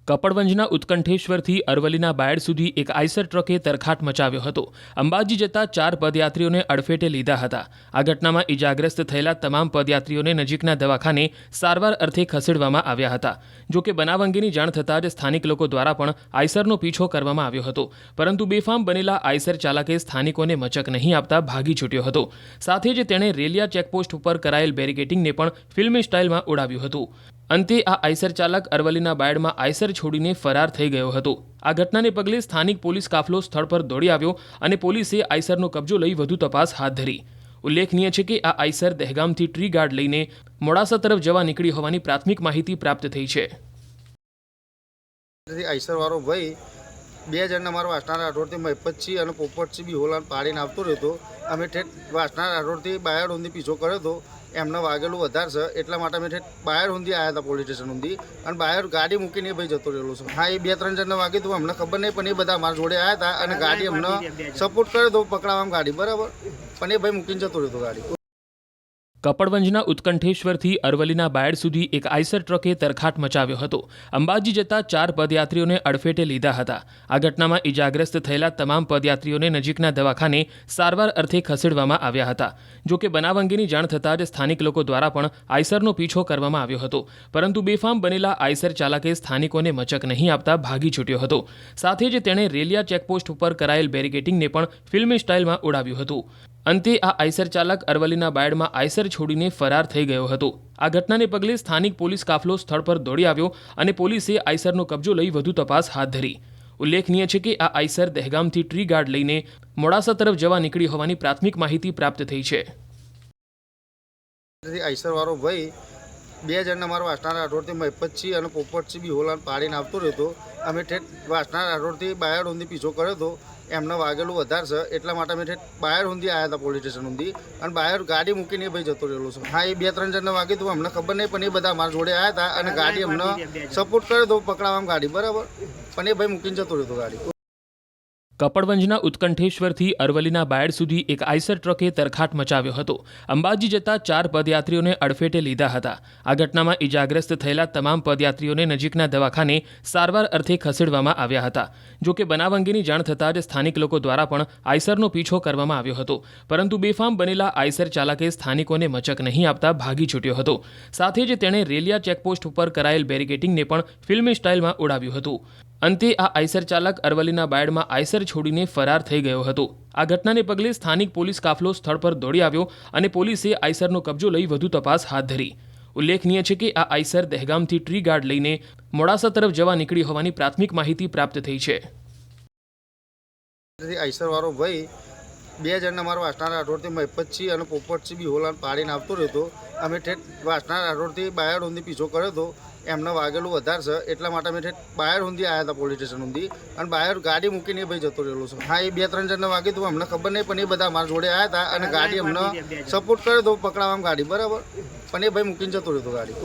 કપડવંજના ઉત્કંઠેશ્વરથી અરવલ્લીના બાયડ સુધી એક આઈસર ટ્રકે તરખાટ મચાવ્યો હતો। અંબાજી જતા 4 પદયાત્રીઓને અડફેટે લીધા હતા। આ ઘટનામાં ઇજાગ્રસ્ત થયેલા તમામ પદયાત્રીઓને નજીકના દવાખાને સારવાર અર્થે ખસેડવામાં આવ્યા હતા। જો કે બનાવ અંગેની જાણ થતાં જ સ્થાનિક લોકો દ્વારા પણ આઈસરનો પીછો કરવામાં આવ્યો હતો, પરંતુ બેફામ બનેલા આઈસર ચાલકે સ્થાનિકોને મચક નહીં આપતા ભાગી છૂટ્યો હતો। સાથે જ તેણે રેલિયા ચેકપોસ્ટ ઉપર કરાયેલ બેરિકેટિંગને પણ ફિલ્મી સ્ટાઇલમાં ઉડાવ્યું હતું। અંતે આ આઈસર ચાલક અરવલ્લીના બાયડમાં આઈસર છોડીને ફરાર થઈ ગયો હતો। આ ઘટનાને પગલે સ્થાનિક પોલીસ કાફલો સ્થળ પર દોડી આવ્યો અને પોલીસે આઈસરનો કબજો લઈ વધુ તપાસ હાથ ધરી। ઉલ્લેખનીય છે કે આ આઈસર દહેગામથી ટ્રી ગાર્ડ લઈને મોડાસા તરફ જવા નીકળી હોવાની પ્રાથમિક માહિતી પ્રાપ્ત થઈ છે। આઈસર વાળો ભાઈ 2 જણને મારો વાસણા રાઠોડથી મહિપતસિંહ અને પોપટસિંહ બી હોલાન પાડીને આવતો રહ્યો। અમે ઠેઠ વાસણા રાઠોડથી બાયડ ઊંધી પીછો કર્યો હતો। એમને વાગેલું વધારે છે એટલા માટે અમે ઠેઠ બાયડ ઊંધી આવ્યા હતા પોલીસ સ્ટેશન ઊંધી, અને બાયડ ગાડી મૂકીને ભાઈ જતો રહેલો છે। હા, એ 2-3 જણને વાગ્યું હતું, અમને ખબર નહીં, પણ એ બધા અમારા જોડે આવ્યા હતા અને ગાડી અમને સપોર્ટ કર્યો હતો પકડાવવામાં ગાડી, બરાબર, પણ એ ભાઈ મૂકીને જતો રહ્યો ગાડી। કપડવંજના ઉત્કંઠેશ્વરથી અરવલ્લીના બાયડ સુધી એક આઈસર ટ્રકે તરખાટ મચાવ્યો હતો। અંબાજી જતા 4 પદયાત્રીઓને અડફેટે લીધા હતા। આ ઘટનામાં ઇજાગ્રસ્ત થયેલા તમામ પદયાત્રીઓને નજીકના દવાખાને સારવાર અર્થે ખસેડવામાં આવ્યા હતા। જો કે બનાવ અંગેની જાણ થતાં જ સ્થાનિક લોકો દ્વારા પણ આઈસરનો પીછો કરવામાં આવ્યો હતો, પરંતુ બેફામ બનેલા આઈસર ચાલકે સ્થાનિકોને મચક નહીં આપતા ભાગી છૂટ્યો હતો। સાથે જ તેણે રેલિયા ચેકપોસ્ટ ઉપર કરાયેલ બેરિકેટિંગને પણ ફિલ્મી સ્ટાઇલમાં ઉડાવ્યું હતું। અંતે આ આઈસર ચાલક અરવલ્લીના બાયડમાં આઈસર છોડીને ફરાર થઈ ગયો હતો। આ ઘટનાને પગલે સ્થાનિક પોલીસ કાફલો સ્થળ પર દોડી આવ્યો અને પોલીસે આઈસરનો કબજો લઈ વધુ તપાસ હાથ ધરી। ઉલ્લેખનીય છે કે આ આઈસર દહેગામથી ટ્રી ગાર્ડ લઈને મોડાસા તરફ જવા નીકળી હોવાની પ્રાથમિક માહિતી પ્રાપ્ત થઈ છે। આઈસર વાળો ભાઈ 2 જણને મારો વાસણા રાઠોડથી મહિપતસિંહ અને પોપટસિંહ બી હોલાન પાડીને આવતો રહ્યો। અમે ઠેઠ વાસણા રાઠોડથી બાયડ ઊંધી પીછો કર્યો હતો। એમને વાગેલું વધારે છે એટલા માટે અમે ઠેઠ બાયડ ઊંધી આવ્યા હતા પોલીસ સ્ટેશન ઊંધી, અને બાયડ ગાડી મૂકીને ભાઈ જતો રહેલો છે। હા, એ 2-3 જણને વાગ્યું હતું, અમને ખબર નહીં, પણ એ બધા અમારા જોડે આવ્યા હતા અને ગાડી અમને સપોર્ટ કર્યો હતો પકડાવવામાં ગાડી, બરાબર, પણ એ ભાઈ મૂકીને જતો રહ્યો ગાડી। કપડવંજના ઉત્કંઠેશ્વરથી અરવલ્લીના બાયડ સુધી એક આઈસર ટ્રકે તરખાટ મચાવ્યો હતો। અંબાજી જતા 4 પદયાત્રીઓને અડફેટે લીધા હતા। આ ઘટનામાં ઇજાગ્રસ્ત થયેલા તમામ પદયાત્રીઓને નજીકના દવાખાને સારવાર અર્થે ખસેડવામાં આવ્યા હતા। જો કે બનાવ અંગેની જાણ થતાં જ સ્થાનિક લોકો દ્વારા પણ આઈસરનો પીછો કરવામાં આવ્યો હતો, પરંતુ બેફામ બનેલા આઈસર ચાલકે સ્થાનિકોને મચક નહીં આપતા ભાગી છૂટ્યો હતો। સાથે જ તેણે રેલિયા ચેકપોસ્ટ ઉપર કરાયેલ બેરિકેટિંગને પણ ફિલ્મી સ્ટાઇલમાં ઉડાવ્યું હતું। અંતે આ આઈસર ચાલક અરવલ્લીના બાયડમાં આઈસર છોડીને ફરાર થઈ ગયો હતો। આ ઘટનાને પગલે સ્થાનિક પોલીસ કાફલો સ્થળ પર દોડી આવ્યો અને પોલીસે આઈસરનો કબજો લઈ વધુ તપાસ હાથ ધરી। ઉલ્લેખનીય છે કે આ આઈસર દહેગામથી ટ્રી ગાર્ડ લઈને મોડાસા તરફ જવા નીકળી હોવાની પ્રાથમિક માહિતી પ્રાપ્ત થઈ છે। આઈસર વાળો ભાઈ 2 જણને મારો વાસણા રાઠોડથી મહિપતસિંહ અને પોપટસિંહ બી હોલાન પાડીને આવતો રહ્યો। અમે ઠેઠ વાસણા રાઠોડથી બાયડ ઊંધી પીછો કર્યો હતો। એમને વાગેલું વધારે છે એટલા માટે અમે ઠેઠ બાયડ ઊંધી આવ્યા હતા પોલીસ સ્ટેશન ઊંધી, અને બાયડ ગાડી મૂકીને ભાઈ જતો રહેલો છે। હા, એ 2-3 જણને વાગ્યું હતું, અમને ખબર નહીં, પણ એ બધા અમારા જોડે આવ્યા હતા અને ગાડી અમને સપોર્ટ કર્યો હતો પકડાવવામાં ગાડી, બરાબર, પણ એ ભાઈ મૂકીને જતો રહ્યો ગાડી।